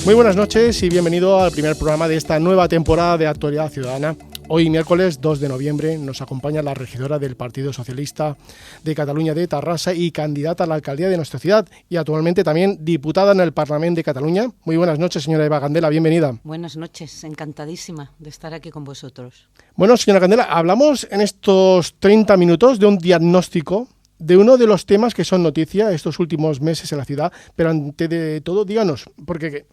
Muy buenas noches y bienvenido al primer programa de esta nueva temporada de Actualidad Ciudadana. Hoy, miércoles 2 de noviembre, nos acompaña la regidora del Partido Socialista de Cataluña de Tarrasa y candidata a la alcaldía de nuestra ciudad y actualmente también diputada en el Parlamento de Cataluña. Muy buenas noches, señora Eva Candela, bienvenida. Buenas noches, encantadísima de estar aquí con vosotros. Bueno, señora Candela, hablamos en estos 30 minutos de un diagnóstico de uno de los temas que son noticia estos últimos meses en la ciudad, pero ante de todo, díganos, porque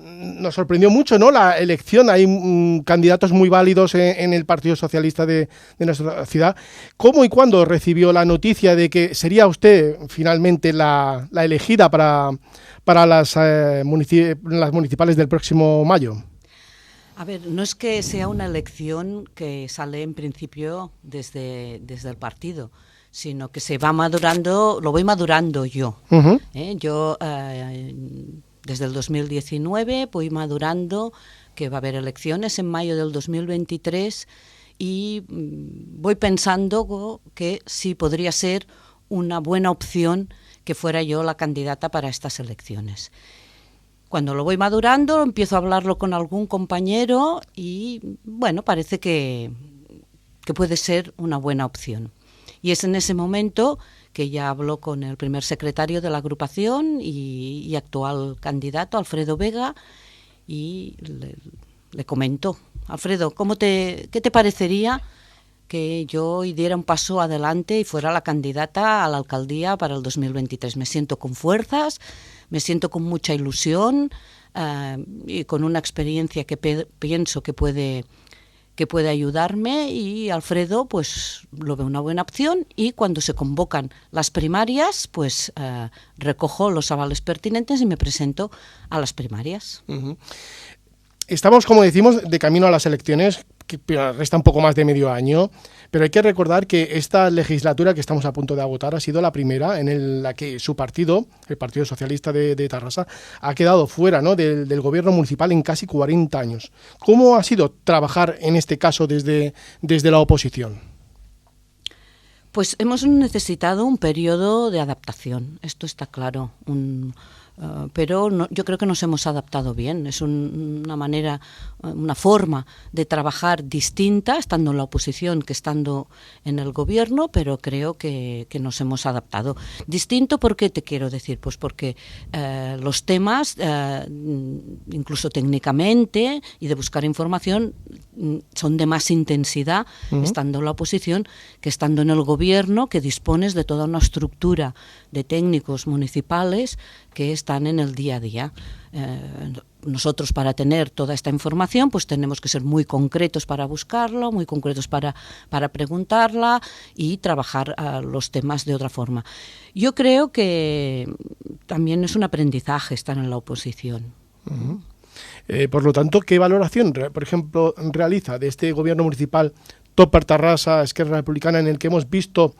nos sorprendió mucho, ¿no?, la elección. Hay candidatos muy válidos en el Partido Socialista de nuestra ciudad. ¿Cómo y cuándo recibió la noticia de que sería usted finalmente la elegida para las municipales del próximo mayo? A ver, no es que sea una elección que sale en principio desde el partido, sino que se va madurando, lo voy madurando yo. Uh-huh. Yo desde el 2019 voy madurando que va a haber elecciones en mayo del 2023 y voy pensando que sí podría ser una buena opción que fuera yo la candidata para estas elecciones. Cuando lo voy madurando, empiezo a hablarlo con algún compañero y, bueno, parece que puede ser una buena opción. Y es en ese momento que ya hablo con el primer secretario de la agrupación y actual candidato, Alfredo Vega, y le comento: Alfredo, ¿qué te parecería que yo diera un paso adelante y fuera la candidata a la alcaldía para el 2023? Me siento con fuerzas, me siento con mucha ilusión y con una experiencia que pienso que puede ayudarme, y Alfredo pues lo ve una buena opción, y cuando se convocan las primarias pues recojo los avales pertinentes y me presento a las primarias. Uh-huh. Estamos, como decimos, de camino a las elecciones, que resta un poco más de medio año, pero hay que recordar que esta legislatura que estamos a punto de agotar ha sido la primera en la que su partido, el Partido Socialista de Tarrasa, ha quedado fuera, ¿no?, del gobierno municipal en casi 40 años. ¿Cómo ha sido trabajar en este caso desde la oposición? Pues hemos necesitado un periodo de adaptación, esto está claro, pero yo creo que nos hemos adaptado bien. Es una manera, una forma de trabajar distinta estando en la oposición que estando en el gobierno, pero creo que nos hemos adaptado. Distinto, ¿por qué te quiero decir? Pues porque los temas, incluso técnicamente y de buscar información, son de más intensidad estando en la oposición que estando en el gobierno, que dispones de toda una estructura de técnicos municipales que están en el día a día. Nosotros, para tener toda esta información, pues tenemos que ser muy concretos para buscarla, muy concretos para preguntarla y trabajar los temas de otra forma. Yo creo que también es un aprendizaje estar en la oposición. Uh-huh. Por lo tanto, ¿qué valoración, por ejemplo, realiza de este gobierno municipal Top per Tarrasa, Esquerra Republicana, en el que hemos visto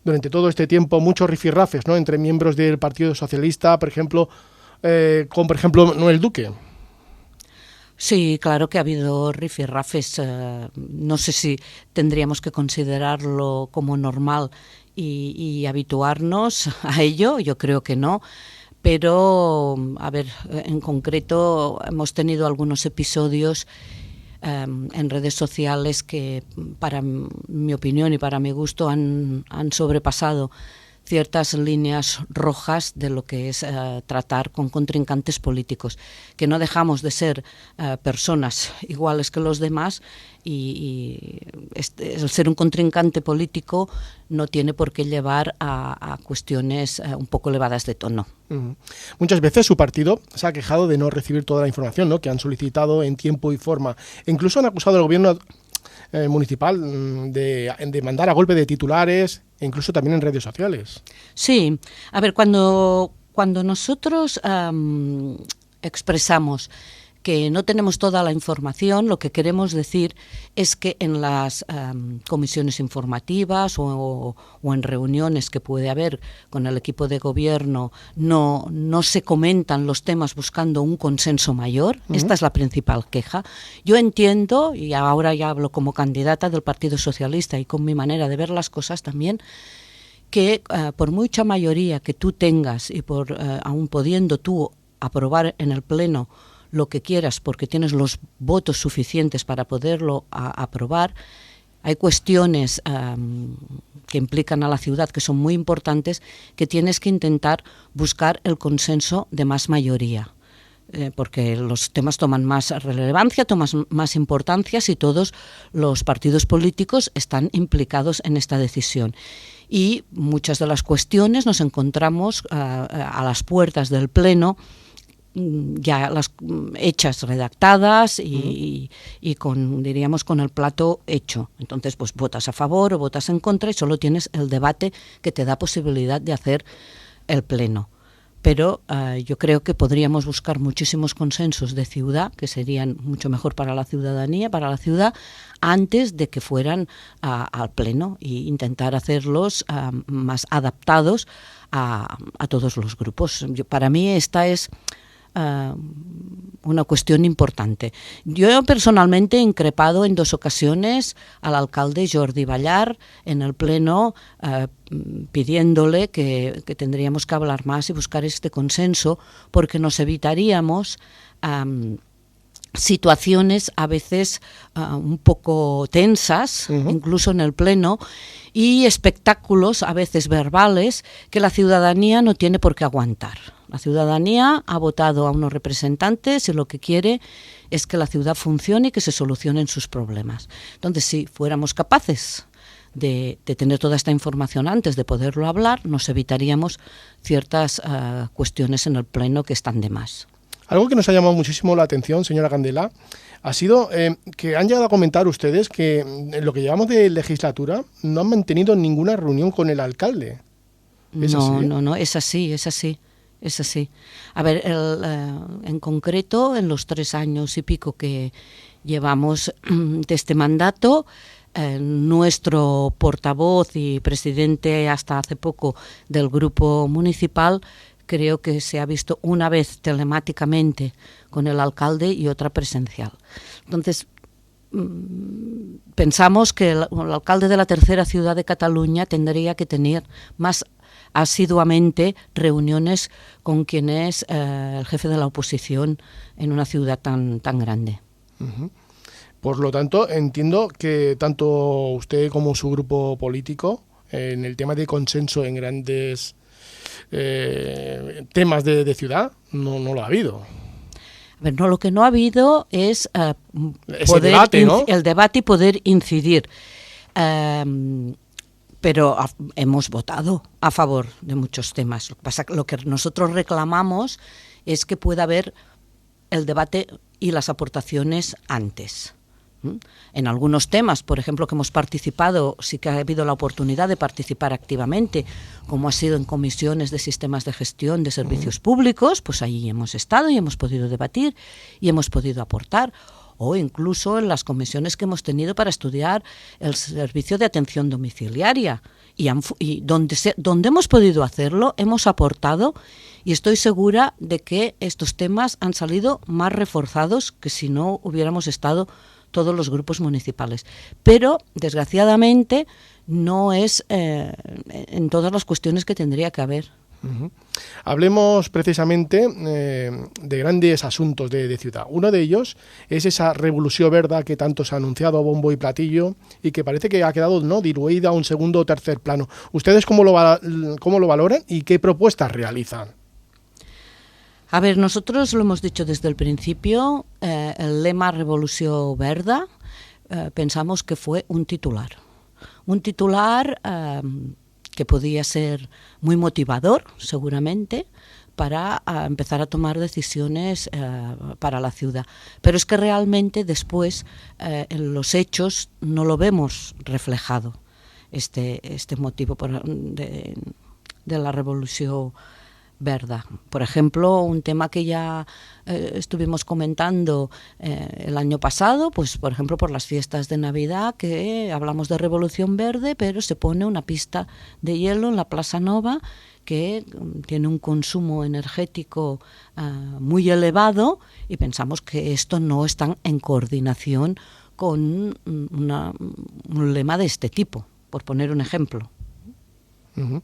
durante todo este tiempo muchos rifirrafes, ¿no?, entre miembros del Partido Socialista, por ejemplo, con, por ejemplo, Noel Duque? Sí, claro que ha habido rifirrafes. No sé si tendríamos que considerarlo como normal y habituarnos a ello. Yo creo que no. Pero, a ver, en concreto hemos tenido algunos episodios en redes sociales que, para mi opinión y para mi gusto, han sobrepasado ciertas líneas rojas de lo que es tratar con contrincantes políticos, que no dejamos de ser personas iguales que los demás, y el ser un contrincante político no tiene por qué llevar a cuestiones un poco elevadas de tono. Uh-huh. Muchas veces su partido se ha quejado de no recibir toda la información, ¿no?, que han solicitado en tiempo y forma. E incluso han acusado al gobierno municipal de mandar a golpe de titulares, e incluso también en redes sociales. Sí, a ver, cuando nosotros expresamos que no tenemos toda la información, lo que queremos decir es que en las comisiones informativas o en reuniones que puede haber con el equipo de gobierno no se comentan los temas buscando un consenso mayor. Uh-huh. Esta es la principal queja. Yo entiendo, y ahora ya hablo como candidata del Partido Socialista y con mi manera de ver las cosas también, que por mucha mayoría que tú tengas y aun pudiendo tú aprobar en el Pleno lo que quieras porque tienes los votos suficientes para poderlo aprobar. Hay cuestiones que implican a la ciudad que son muy importantes, que tienes que intentar buscar el consenso de más mayoría. Porque los temas toman más relevancia, toman más importancia si todos los partidos políticos están implicados en esta decisión. Y muchas de las cuestiones nos encontramos a las puertas del Pleno, ya las hechas, redactadas y con, diríamos, con el plato hecho. Entonces, pues votas a favor o votas en contra y solo tienes el debate que te da posibilidad de hacer el Pleno. Pero yo creo que podríamos buscar muchísimos consensos de ciudad que serían mucho mejor para la ciudadanía, para la ciudad, antes de que fueran al Pleno e intentar hacerlos más adaptados a todos los grupos. Para mí esta es una cuestión importante. Yo personalmente he increpado en 2 ocasiones al alcalde Jordi Ballar en el Pleno pidiéndole que tendríamos que hablar más y buscar este consenso porque nos evitaríamos situaciones a veces un poco tensas, incluso en el Pleno, y espectáculos a veces verbales que la ciudadanía no tiene por qué aguantar. La ciudadanía ha votado a unos representantes y lo que quiere es que la ciudad funcione y que se solucionen sus problemas. Entonces, si fuéramos capaces de tener toda esta información antes de poderlo hablar, nos evitaríamos ciertas cuestiones en el Pleno que están de más. Algo que nos ha llamado muchísimo la atención, señora Candela, ha sido que han llegado a comentar ustedes que en lo que llevamos de legislatura no han mantenido ninguna reunión con el alcalde. ¿Es así? No, es así. Es así. A ver, en concreto, en los 3 años y pico que llevamos de este mandato, nuestro portavoz y presidente hasta hace poco del grupo municipal, creo que se ha visto una vez telemáticamente con el alcalde y otra presencial. Entonces, pensamos que el alcalde de la tercera ciudad de Cataluña tendría que tener más asiduamente reuniones con quien es el jefe de la oposición en una ciudad tan grande. Por lo tanto, entiendo que tanto usted como su grupo político, en el tema de consenso en grandes temas de ciudad, no lo ha habido. A ver, no, lo que no ha habido es el debate y poder incidir. Pero hemos votado a favor de muchos temas. Lo que nosotros reclamamos es que pueda haber el debate y las aportaciones antes. En algunos temas, por ejemplo, que hemos participado, sí que ha habido la oportunidad de participar activamente, como ha sido en comisiones de sistemas de gestión de servicios públicos, pues allí hemos estado y hemos podido debatir y hemos podido aportar. O incluso en las comisiones que hemos tenido para estudiar el servicio de atención domiciliaria. Y donde hemos podido hacerlo, hemos aportado, y estoy segura de que estos temas han salido más reforzados que si no hubiéramos estado todos los grupos municipales. Pero, desgraciadamente, no es en todas las cuestiones que tendría que haber. Hablemos precisamente de grandes asuntos de ciudad. Uno de ellos es esa revolución verde que tanto se ha anunciado a bombo y platillo y que parece que ha quedado diluida a un segundo o tercer plano. ¿Ustedes cómo lo valoran y qué propuestas realizan? A ver, nosotros lo hemos dicho desde el principio, el lema Revolució Verda, pensamos que fue un titular. Un titular que podía ser muy motivador, seguramente, para empezar a tomar decisiones para la ciudad. Pero es que realmente después en los hechos no lo vemos reflejado, este motivo de la Revolució Verda. Por ejemplo, un tema que ya estuvimos comentando el año pasado, pues por ejemplo por las fiestas de Navidad, que hablamos de Revolución Verde, pero se pone una pista de hielo en la Plaza Nova que tiene un consumo energético muy elevado y pensamos que esto no está en coordinación con un lema de este tipo, por poner un ejemplo. Uh-huh.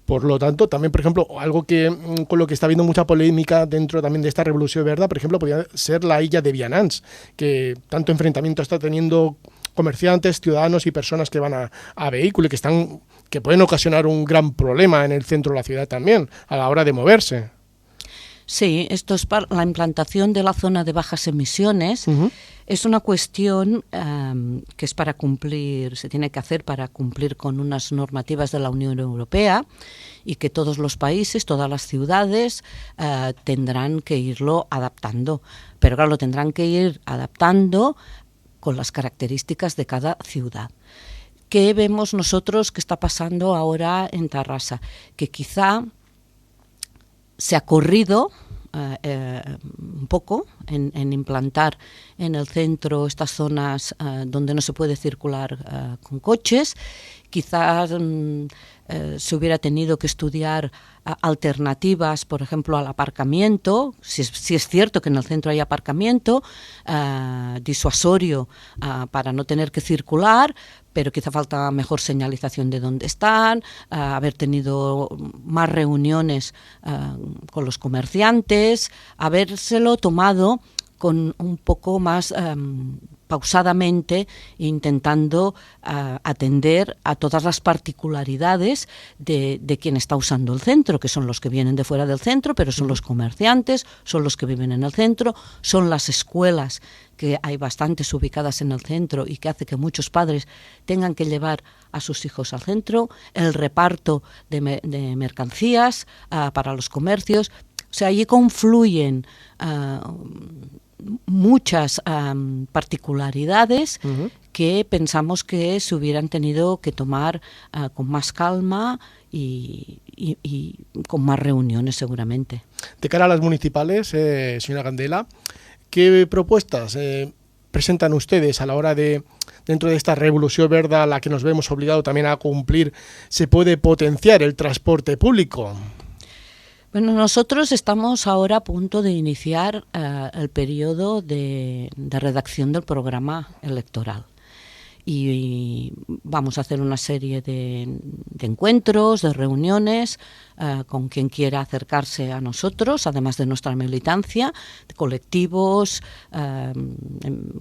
Por lo tanto, también, por ejemplo, algo que con lo que está habiendo mucha polémica dentro también de esta revolución verde, por ejemplo, podría ser la illa de Vianants, que tanto enfrentamiento está teniendo comerciantes, ciudadanos y personas que van a vehículos que pueden ocasionar un gran problema en el centro de la ciudad también, a la hora de moverse. Sí, esto es para la implantación de la zona de bajas emisiones. Uh-huh. Es una cuestión que es para cumplir, se tiene que hacer para cumplir con unas normativas de la Unión Europea y que todos los países, todas las ciudades tendrán que irlo adaptando. Pero claro, lo tendrán que ir adaptando con las características de cada ciudad. ¿Qué vemos nosotros que está pasando ahora en Tarrasa? Que quizá se ha corrido un poco en implantar en el centro estas zonas donde no se puede circular con coches. Quizás se hubiera tenido que estudiar alternativas, por ejemplo, al aparcamiento, si es cierto que en el centro hay aparcamiento, disuasorio para no tener que circular, pero quizá falta mejor señalización de dónde están, haber tenido más reuniones con los comerciantes, habérselo tomado con un poco más pausadamente, intentando atender a todas las particularidades de quien está usando el centro, que son los que vienen de fuera del centro, pero son los comerciantes, son los que viven en el centro, son las escuelas, que hay bastantes ubicadas en el centro y que hace que muchos padres tengan que llevar a sus hijos al centro, el reparto de mercancías para los comercios. O sea, allí confluyen muchas particularidades uh-huh. que pensamos que se hubieran tenido que tomar con más calma y con más reuniones seguramente. De cara a las municipales, señora Candela, ¿qué propuestas presentan ustedes a la hora de, dentro de esta revolución verde a la que nos vemos obligados también a cumplir, se puede potenciar el transporte público? Bueno, nosotros estamos ahora a punto de iniciar el periodo de redacción del programa electoral y vamos a hacer una serie de encuentros, de reuniones con quien quiera acercarse a nosotros, además de nuestra militancia, de colectivos,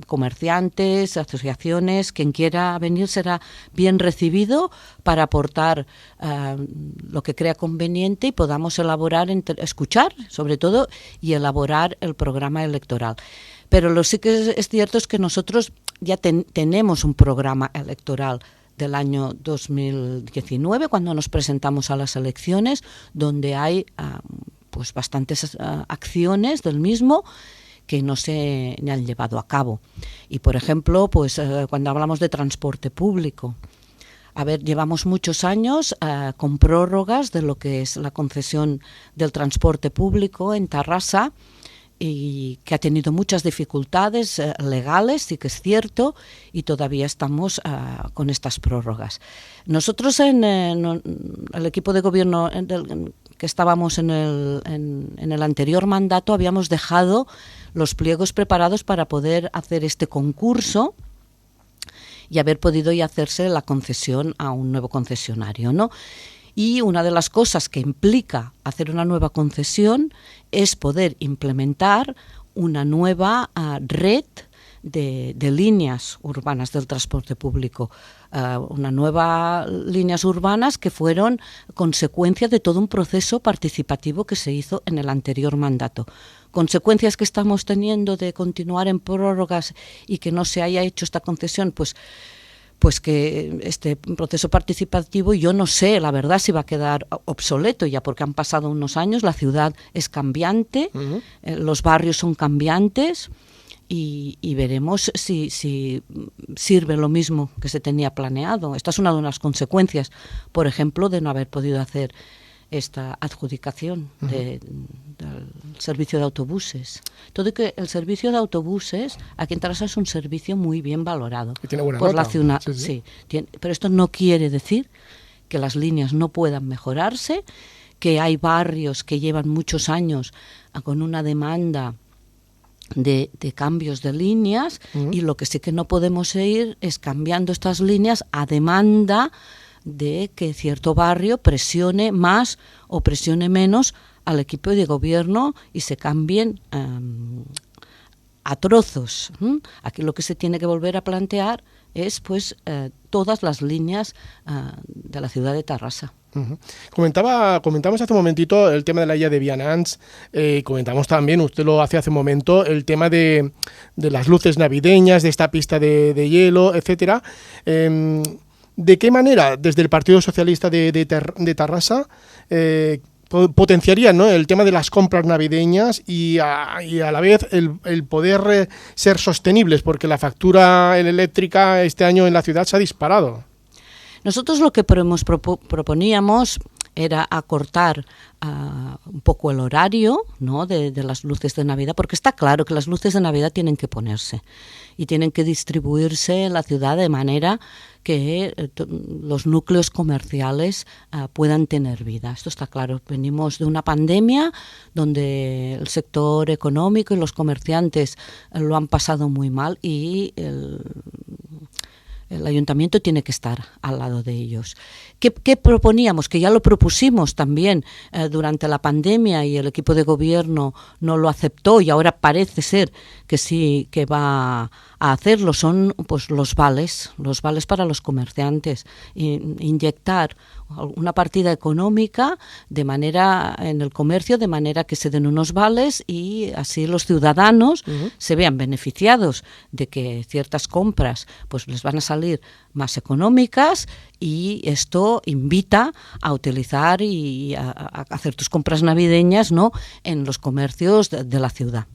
comerciantes, asociaciones. Quien quiera venir será bien recibido para aportar lo que crea conveniente y podamos elaborar, escuchar sobre todo y elaborar el programa electoral. Pero lo sí que es cierto es que nosotros ya tenemos un programa electoral del año 2019, cuando nos presentamos a las elecciones, donde hay pues bastantes acciones del mismo que no se han llevado a cabo. Y, por ejemplo, pues cuando hablamos de transporte público, llevamos muchos años con prórrogas de lo que es la concesión del transporte público en Tarrasa, y que ha tenido muchas dificultades legales, sí que es cierto, y todavía estamos con estas prórrogas. Nosotros en el equipo de gobierno que estábamos en el anterior mandato habíamos dejado los pliegos preparados para poder hacer este concurso y haber podido ya hacerse la concesión a un nuevo concesionario, ¿no? Y una de las cosas que implica hacer una nueva concesión es poder implementar una nueva red de líneas urbanas del transporte público, unas nuevas líneas urbanas que fueron consecuencia de todo un proceso participativo que se hizo en el anterior mandato. Consecuencias que estamos teniendo de continuar en prórrogas y que no se haya hecho esta concesión, pues que este proceso participativo, yo no sé, la verdad, si va a quedar obsoleto ya, porque han pasado unos años, la ciudad es cambiante, uh-huh. Los barrios son cambiantes y veremos si sirve lo mismo que se tenía planeado. Esta es una de las consecuencias, por ejemplo, de no haber podido hacer esta adjudicación uh-huh. del servicio de autobuses. Todo que el servicio de autobuses aquí en Tarrasa es un servicio muy bien valorado por la ciudad. Sí. Pero esto no quiere decir que las líneas no puedan mejorarse, que hay barrios que llevan muchos años con una demanda de cambios de líneas uh-huh. y lo que sí que no podemos ir es cambiando estas líneas a demanda de que cierto barrio presione más o presione menos al equipo de gobierno y se cambien a trozos. Aquí lo que se tiene que volver a plantear es pues todas las líneas de la ciudad de Tarrasa. Comentamos hace un momentito el tema de la isla de Vianants, comentamos también, usted lo hace un momento, el tema de las luces navideñas, de esta pista de hielo, etcétera. ¿De qué manera desde el Partido Socialista de Tarrasa potenciarían, ¿no?, el tema de las compras navideñas y a la vez el poder ser sostenibles? Porque la factura eléctrica este año en la ciudad se ha disparado. Nosotros lo que proponíamos era acortar un poco el horario, ¿no?, de las luces de Navidad, porque está claro que las luces de Navidad tienen que ponerse y tienen que distribuirse en la ciudad de manera que los núcleos comerciales puedan tener vida. Esto está claro. Venimos de una pandemia donde el sector económico y los comerciantes lo han pasado muy mal y el ayuntamiento tiene que estar al lado de ellos. ¿Qué proponíamos? Que ya lo propusimos también durante la pandemia y el equipo de gobierno no lo aceptó y ahora parece ser que sí que va a hacerlo. Son pues los vales para los comerciantes, inyectar una partida económica de manera en el comercio, de manera que se den unos vales y así los ciudadanos se vean beneficiados de que ciertas compras pues les van a salir más económicas, y esto invita a utilizar y a hacer tus compras navideñas, ¿no?, en los comercios de la ciudad.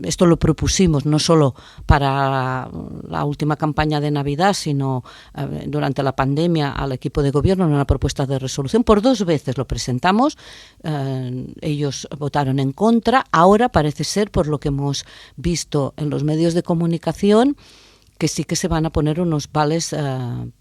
Esto lo propusimos no solo para la última campaña de Navidad, sino durante la pandemia al equipo de gobierno en una propuesta de resolución. Por 2 veces lo presentamos, ellos votaron en contra. Ahora parece ser, por lo que hemos visto en los medios de comunicación, que sí que se van a poner unos vales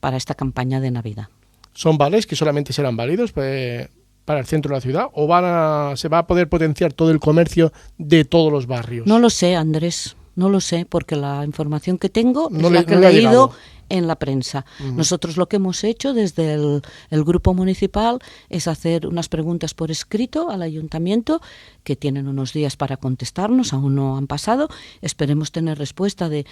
para esta campaña de Navidad. ¿Son vales que solamente serán válidos para el centro de la ciudad o se va a poder potenciar todo el comercio de todos los barrios? No lo sé, Andrés, no lo sé, porque la información que tengo no es la que he leído leído en la prensa. Nosotros lo que hemos hecho desde el grupo municipal es hacer unas preguntas por escrito al ayuntamiento, que tienen unos días para contestarnos, aún no han pasado. Esperemos tener respuesta de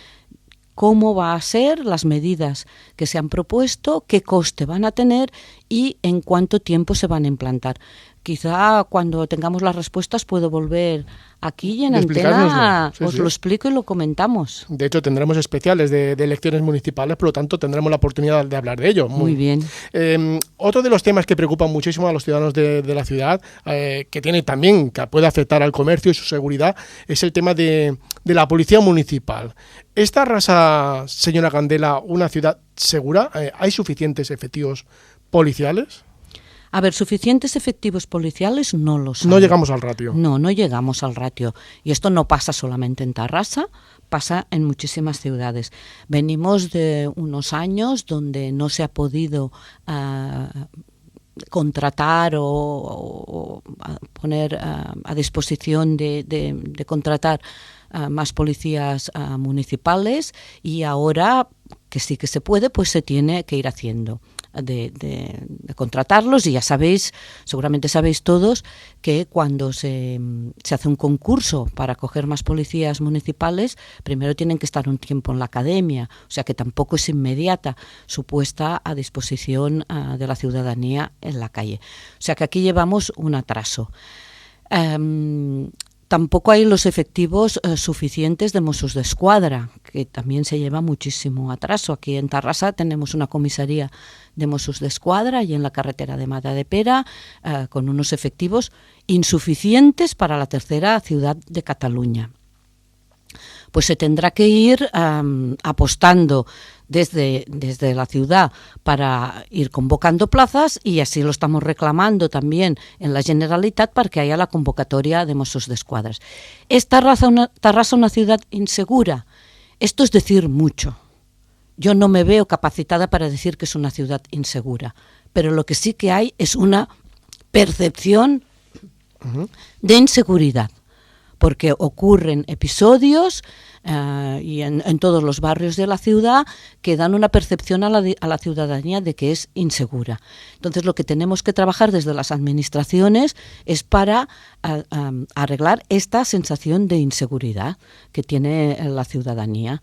cómo va a ser, las medidas que se han propuesto, qué coste van a tener y en cuánto tiempo se van a implantar. Quizá cuando tengamos las respuestas puedo volver aquí y en antena os lo explico y lo comentamos. De hecho, tendremos especiales de elecciones municipales, por lo tanto tendremos la oportunidad de hablar de ello. Muy bien. Otro de los temas que preocupan muchísimo a los ciudadanos de la ciudad, que puede afectar al comercio y su seguridad, es el tema de la policía municipal. ¿Es Tarrasa, señora Candela, una ciudad segura? ¿Hay suficientes efectivos policiales? A ver, suficientes efectivos policiales no los hay. No llegamos al ratio. No llegamos al ratio. Y esto no pasa solamente en Tarrasa, pasa en muchísimas ciudades. Venimos de unos años donde no se ha podido contratar o poner a disposición de contratar más policías municipales, y ahora que sí que se puede, pues se tiene que ir haciendo. De contratarlos, y ya sabéis, seguramente sabéis todos, que cuando se hace un concurso para coger más policías municipales, primero tienen que estar un tiempo en la academia, o sea que tampoco es inmediata su puesta a disposición de la ciudadanía en la calle. O sea que aquí llevamos un atraso. Tampoco hay los efectivos suficientes de Mossos d'Esquadra, que también se lleva muchísimo atraso. Aquí en Tarrasa tenemos una comisaría de Mossos d'Esquadra y en la carretera de Matadepera, con unos efectivos insuficientes para la tercera ciudad de Cataluña. Pues se tendrá que ir apostando desde la ciudad para ir convocando plazas, y así lo estamos reclamando también en la Generalitat para que haya la convocatoria de Mossos d'Esquadra. ¿Es Tarrasa una ciudad insegura? Esto es decir mucho. Yo no me veo capacitada para decir que es una ciudad insegura, pero lo que sí que hay es una percepción de inseguridad. porque ocurren episodios y en todos los barrios de la ciudad que dan una percepción a la ciudadanía de que es insegura. Entonces, lo que tenemos que trabajar desde las administraciones es para arreglar esta sensación de inseguridad que tiene la ciudadanía.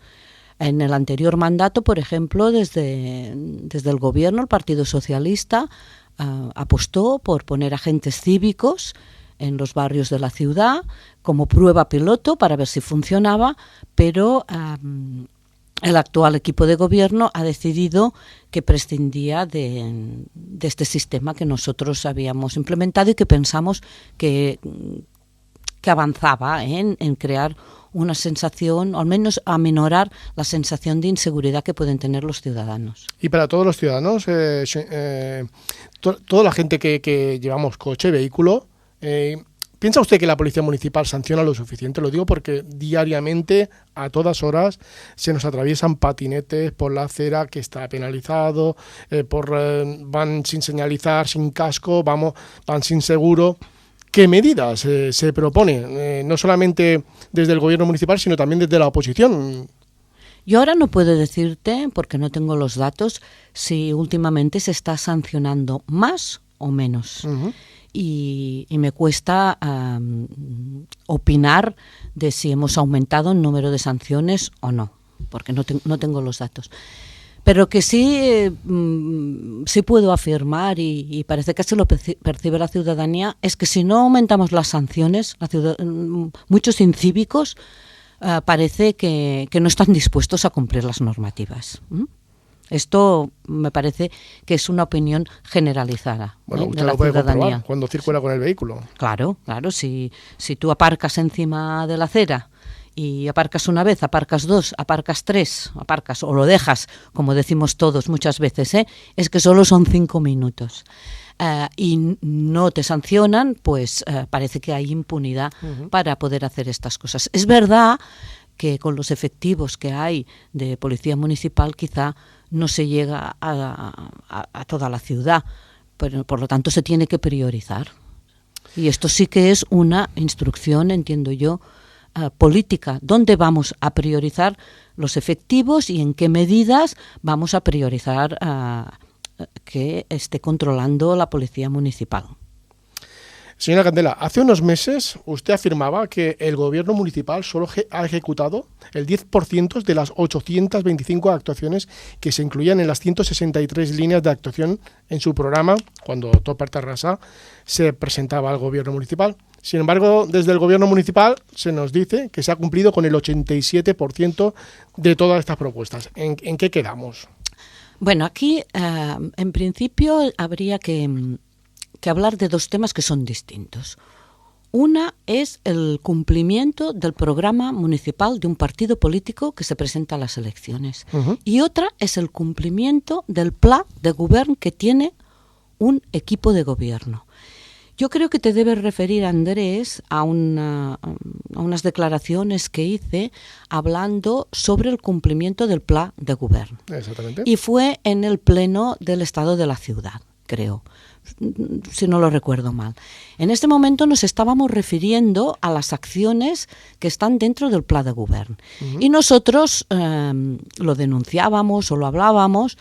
En el anterior mandato, por ejemplo, desde el gobierno, el Partido Socialista apostó por poner agentes cívicos en los barrios de la ciudad como prueba piloto para ver si funcionaba, pero el actual equipo de gobierno ha decidido que prescindía de este sistema que nosotros habíamos implementado y que pensamos que avanzaba en crear una sensación, o al menos aminorar la sensación de inseguridad que pueden tener los ciudadanos. Y para todos los ciudadanos, toda la gente que llevamos coche, vehículo, ¿piensa usted que la Policía Municipal sanciona lo suficiente? Lo digo porque diariamente, a todas horas, se nos atraviesan patinetes por la acera que está penalizado, van sin señalizar, sin casco, van sin seguro. ¿Qué medidas se proponen? No solamente desde el gobierno municipal, sino también desde la oposición. Yo ahora no puedo decirte, porque no tengo los datos, si últimamente se está sancionando más o menos. Uh-huh. Y me cuesta opinar de si hemos aumentado el número de sanciones o no, porque no tengo los datos. Pero que sí puedo afirmar, y parece que así lo percibe la ciudadanía, es que si no aumentamos las sanciones, muchos incívicos parece que no están dispuestos a cumplir las normativas. Esto me parece que es una opinión generalizada de la ciudadanía. Bueno, usted lo puede comprobar cuando circula con el vehículo. Claro, si tú aparcas encima de la acera y aparcas una vez, aparcas dos, aparcas tres, o lo dejas, como decimos todos muchas veces, es que solo son 5 minutos. Y no te sancionan, pues parece que hay impunidad para poder hacer estas cosas. Es verdad que con los efectivos que hay de policía municipal quizá no se llega a toda la ciudad, pero por lo tanto se tiene que priorizar. Y esto sí que es una instrucción, entiendo yo, política. ¿Dónde vamos a priorizar los efectivos y en qué medidas vamos a priorizar que esté controlando la policía municipal? Señora Candela, hace unos meses usted afirmaba que el gobierno municipal solo ha ejecutado el 10% de las 825 actuaciones que se incluían en las 163 líneas de actuación en su programa cuando Topper Terrassa se presentaba al gobierno municipal. Sin embargo, desde el gobierno municipal se nos dice que se ha cumplido con el 87% de todas estas propuestas. ¿En qué quedamos? Bueno, aquí en principio habría que hablar de dos temas que son distintos. Una es el cumplimiento del programa municipal de un partido político que se presenta a las elecciones. Uh-huh. Y otra es el cumplimiento del pla de govern que tiene un equipo de gobierno. Yo creo que te debes referir, Andrés, a unas declaraciones que hice hablando sobre el cumplimiento del pla de govern. Exactamente. Y fue en el pleno del Estado de la Ciudad, creo, si no lo recuerdo mal. En este momento nos estábamos refiriendo a las acciones que están dentro del pla de govern. Uh-huh. Y nosotros lo denunciábamos o lo hablábamos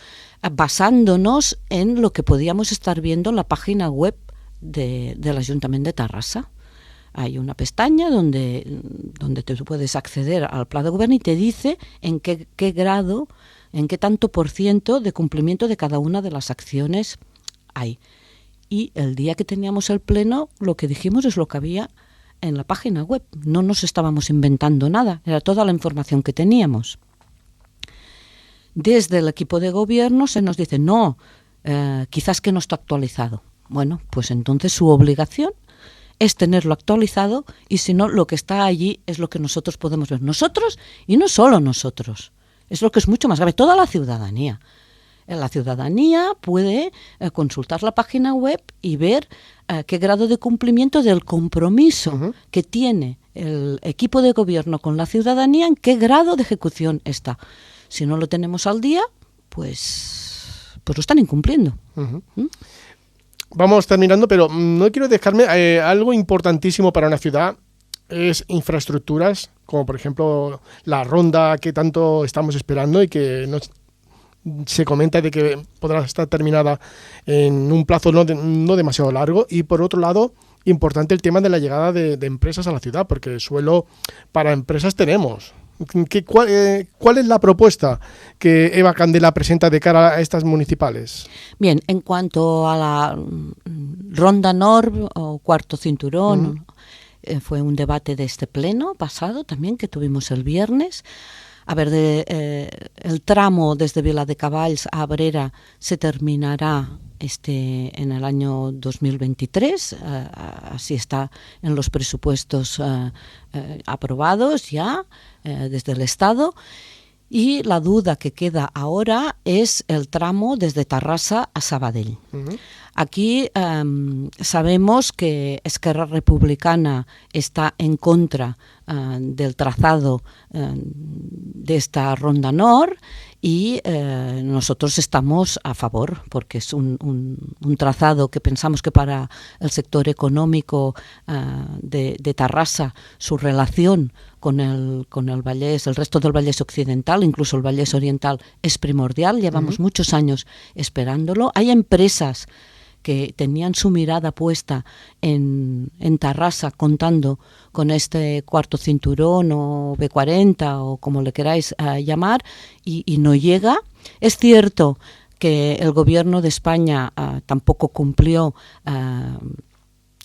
basándonos en lo que podíamos estar viendo en la página web del Ayuntamiento de Terrassa. Hay una pestaña donde te puedes acceder al pla de govern y te dice en qué grado, en qué tanto por ciento de cumplimiento de cada una de las acciones hay. Y el día que teníamos el pleno, lo que dijimos es lo que había en la página web. No nos estábamos inventando nada, era toda la información que teníamos. Desde el equipo de gobierno se nos dice, no, quizás que no está actualizado. Bueno, pues entonces su obligación es tenerlo actualizado y si no, lo que está allí es lo que nosotros podemos ver. Nosotros y no solo nosotros, es lo que es mucho más grave, toda la ciudadanía. La ciudadanía puede consultar la página web y ver qué grado de cumplimiento del compromiso uh-huh. que tiene el equipo de gobierno con la ciudadanía, en qué grado de ejecución está. Si no lo tenemos al día, pues lo están incumpliendo. Uh-huh. Vamos terminando, pero no quiero dejarme algo importantísimo para una ciudad es infraestructuras, como por ejemplo la ronda que tanto estamos esperando y que se comenta de que podrá estar terminada en un plazo no demasiado largo. Y por otro lado, importante el tema de la llegada de empresas a la ciudad, porque suelo para empresas tenemos. ¿Cuál es la propuesta que Eva Candela presenta de cara a estas municipales? Bien, en cuanto a la Ronda Nord o Cuarto Cinturón, fue un debate de este pleno pasado también que tuvimos el viernes. A ver, el tramo desde Viladecavalls a Abrera se terminará en el año 2023, así está en los presupuestos aprobados ya desde el Estado. Y la duda que queda ahora es el tramo desde Tarrasa a Sabadell. Aquí sabemos que Esquerra Republicana está en contra del trazado de esta Ronda Nord y nosotros estamos a favor, porque es un trazado que pensamos que para el sector económico de Tarrasa, su relación con el Vallès, el resto del Vallès Occidental, incluso el Vallès Oriental, es primordial. Llevamos muchos años esperándolo. Hay empresas que tenían su mirada puesta en Tarrasa, contando con este cuarto cinturón o B40 o como le queráis llamar, y no llega. Es cierto que el gobierno de España tampoco cumplió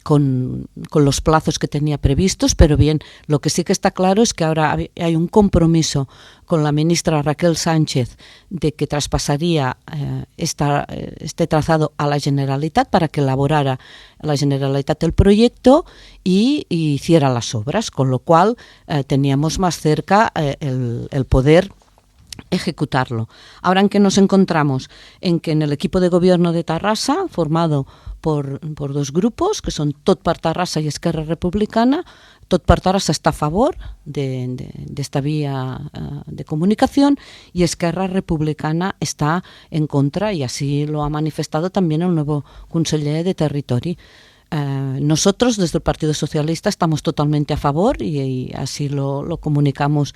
con los plazos que tenía previstos, pero bien, lo que sí que está claro es que ahora hay un compromiso con la ministra Raquel Sánchez de que traspasaría este trazado a la Generalitat para que elaborara la Generalitat el proyecto y hiciera las obras, con lo cual teníamos más cerca el poder ejecutarlo. Ahora, ¿en qué nos encontramos? En que en el equipo de gobierno de Tarrasa, formado por dos grupos, que son Tot per Tarrasa y Esquerra Republicana, Tot per Tarrasa está a favor de esta vía de comunicación y Esquerra Republicana está en contra, y así lo ha manifestado también el nuevo conseller de Territori. Nosotros desde el Partido Socialista estamos totalmente a favor y así lo comunicamos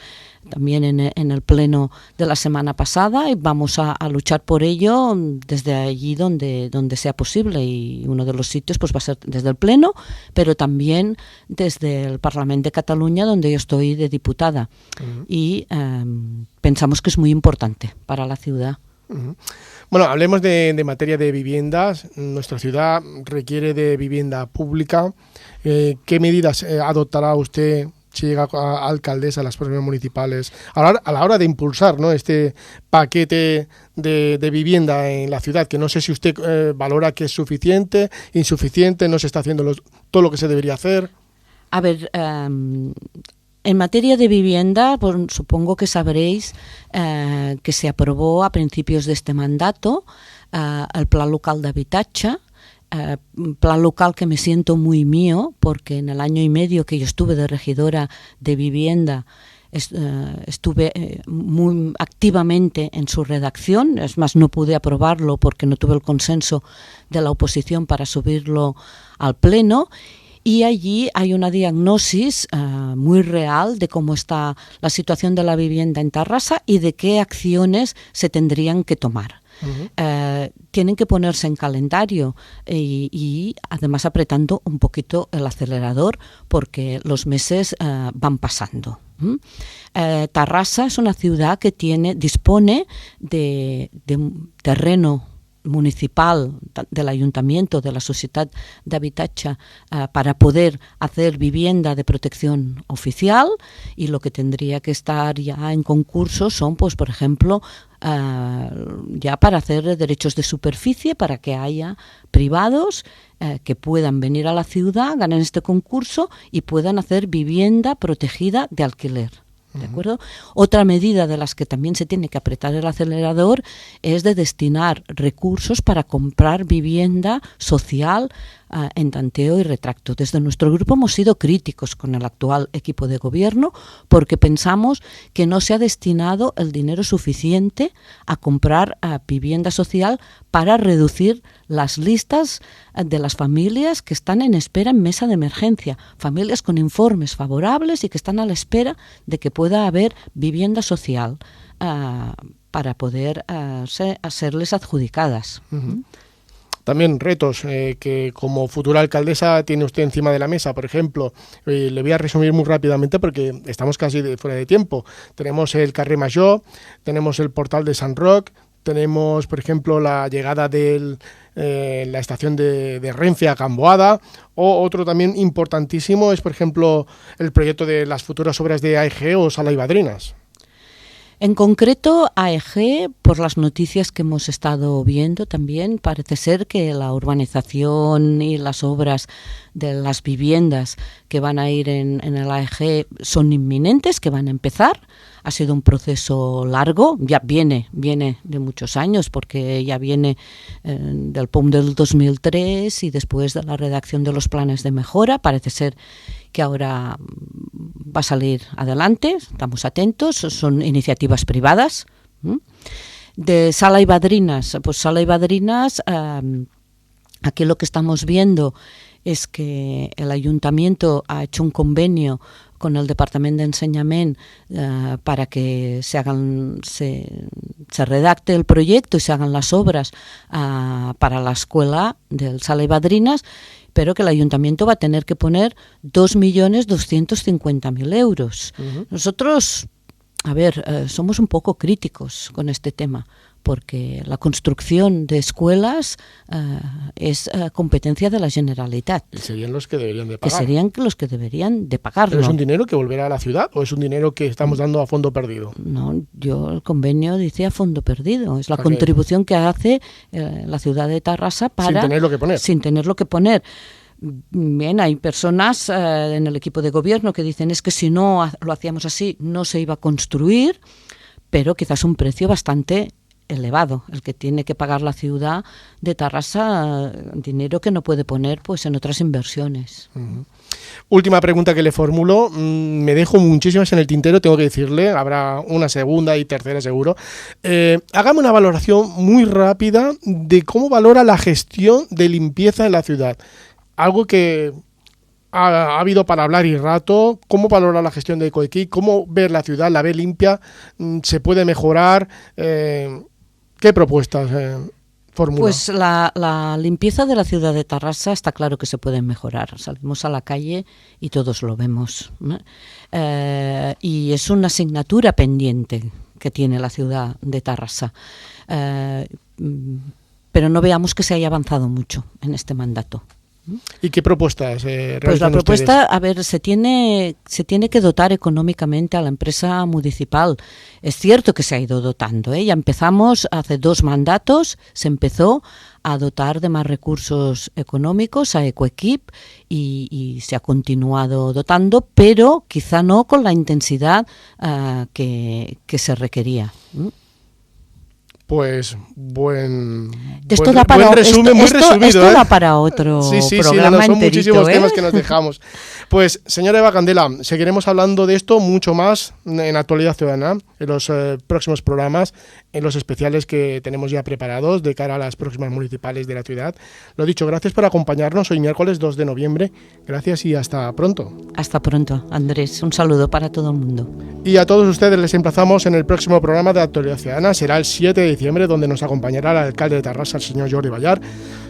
también en el pleno de la semana pasada, y vamos a luchar por ello desde allí donde sea posible, y uno de los sitios pues va a ser desde el pleno, pero también desde el Parlamento de Cataluña, donde yo estoy de diputada. Y pensamos que es muy importante para la ciudad. Bueno, hablemos de materia de viviendas. Nuestra ciudad requiere de vivienda pública. ¿Qué medidas adoptará usted si llega a alcaldesa a las próximas municipales a la hora de impulsar, ¿no?, este paquete de vivienda en la ciudad, que no sé si usted valora que es suficiente, insuficiente, no se está haciendo todo lo que se debería hacer? A ver, en materia de vivienda, pues, supongo que sabréis que se aprobó a principios de este mandato el Plan Local de Habitatge, plan local que me siento muy mío, porque en el año y medio que yo estuve de regidora de vivienda estuve muy activamente en su redacción. Es más, no pude aprobarlo porque no tuve el consenso de la oposición para subirlo al pleno. Y allí hay una diagnosis muy real de cómo está la situación de la vivienda en Tarrasa y de qué acciones se tendrían que tomar. Tienen que ponerse en calendario y además apretando un poquito el acelerador, porque los meses van pasando. Tarrasa es una ciudad que dispone de terreno municipal del ayuntamiento, de la Societat d'Habitatge, para poder hacer vivienda de protección oficial, y lo que tendría que estar ya en concurso son, pues, por ejemplo, ya para hacer derechos de superficie, para que haya privados que puedan venir a la ciudad, ganen este concurso y puedan hacer vivienda protegida de alquiler. ¿De acuerdo? Otra medida de las que también se tiene que apretar el acelerador es de destinar recursos para comprar vivienda social en tanteo y retracto. Desde nuestro grupo hemos sido críticos con el actual equipo de gobierno porque pensamos que no se ha destinado el dinero suficiente a comprar vivienda social para reducir las listas de las familias que están en espera en mesa de emergencia, familias con informes favorables y que están a la espera de que pueda haber vivienda social para poder serles adjudicadas. Uh-huh. También retos que como futura alcaldesa tiene usted encima de la mesa. Por ejemplo, le voy a resumir muy rápidamente porque estamos casi fuera de tiempo. Tenemos el Carrer Major, tenemos el portal de Sant Roc, tenemos, por ejemplo, la llegada de la estación de Renfe a Can Boada, o otro también importantísimo es, por ejemplo, el proyecto de las futuras obras de AEG o Sala y Badrinas. En concreto, AEG, por las noticias que hemos estado viendo también, parece ser que la urbanización y las obras de las viviendas que van a ir en el AEG son inminentes, que van a empezar. Ha sido un proceso largo, ya viene de muchos años, porque ya viene del POM del 2003 y después de la redacción de los planes de mejora. Parece ser que ahora va a salir adelante, estamos atentos, son iniciativas privadas. De Sala y Badrinas, pues Sala y Badrinas, aquí lo que estamos viendo es que el Ayuntamiento ha hecho un convenio con el Departamento de Enseñament para que se redacte el proyecto y se hagan las obras para la escuela del Sala y Badrinas, pero que el Ayuntamiento va a tener que poner 2.250.000 euros. Uh-huh. Nosotros, somos un poco críticos con este tema, porque la construcción de escuelas es competencia de la Generalitat. Y serían los que deberían de pagar. Que serían los que deberían de pagarlo. ¿Pero es un dinero que volverá a la ciudad o es un dinero que estamos dando a fondo perdido? No, el convenio dice a fondo perdido. Es la contribución que hace la ciudad de Tarrasa para... Sin tener lo que poner. Sin tener lo que poner. Bien, hay personas en el equipo de gobierno que dicen es que si no lo hacíamos así no se iba a construir, pero quizás un precio bastante elevado, el que tiene que pagar la ciudad de Tarrasa, dinero que no puede poner pues en otras inversiones. Uh-huh. Última pregunta que le formulo, me dejo muchísimas en el tintero, tengo que decirle, habrá una segunda y tercera seguro. Hágame una valoración muy rápida de cómo valora la gestión de limpieza en la ciudad. Algo que ha habido para hablar y rato. ¿Cómo valora la gestión de Ecoequip? ¿Cómo ver la ciudad? ¿La ve limpia? ¿Se puede mejorar? ¿Qué propuestas formula? Pues la limpieza de la ciudad de Tarrasa está claro que se puede mejorar. Salimos a la calle y todos lo vemos, ¿no? Y es una asignatura pendiente que tiene la ciudad de Tarrasa. Pero no veamos que se haya avanzado mucho en este mandato. ¿Y qué propuestas realizan Pues la propuesta, ustedes? se tiene que dotar económicamente a la empresa municipal. Es cierto que se ha ido dotando, ya empezamos hace 2 mandatos, se empezó a dotar de más recursos económicos a Ecoequip y se ha continuado dotando, pero quizá no con la intensidad que se requería. Pues buen resumen, muy resumido. Esto da para otro programa son enterito, muchísimos temas que nos dejamos. Pues, señora Eva Candela, seguiremos hablando de esto mucho más en Actualidad Ciudadana, en los próximos programas, en los especiales que tenemos ya preparados de cara a las próximas municipales de la ciudad. Lo dicho, gracias por acompañarnos hoy miércoles 2 de noviembre. Gracias y hasta pronto. Hasta pronto, Andrés. Un saludo para todo el mundo. Y a todos ustedes les emplazamos en el próximo programa de Actualidad Ciudadana. Será el 7 de diciembre, donde nos acompañará el alcalde de Tarrasa, el señor Jordi Ballar.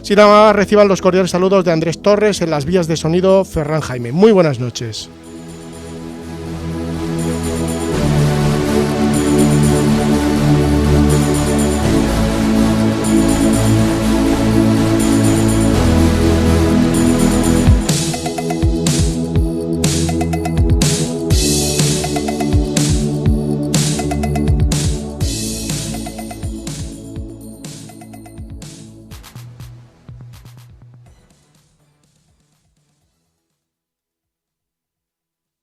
Sin nada más, reciban los cordiales saludos de Andrés Torres, en las vías de sonido Ferran Jaime. Muy buenas noches.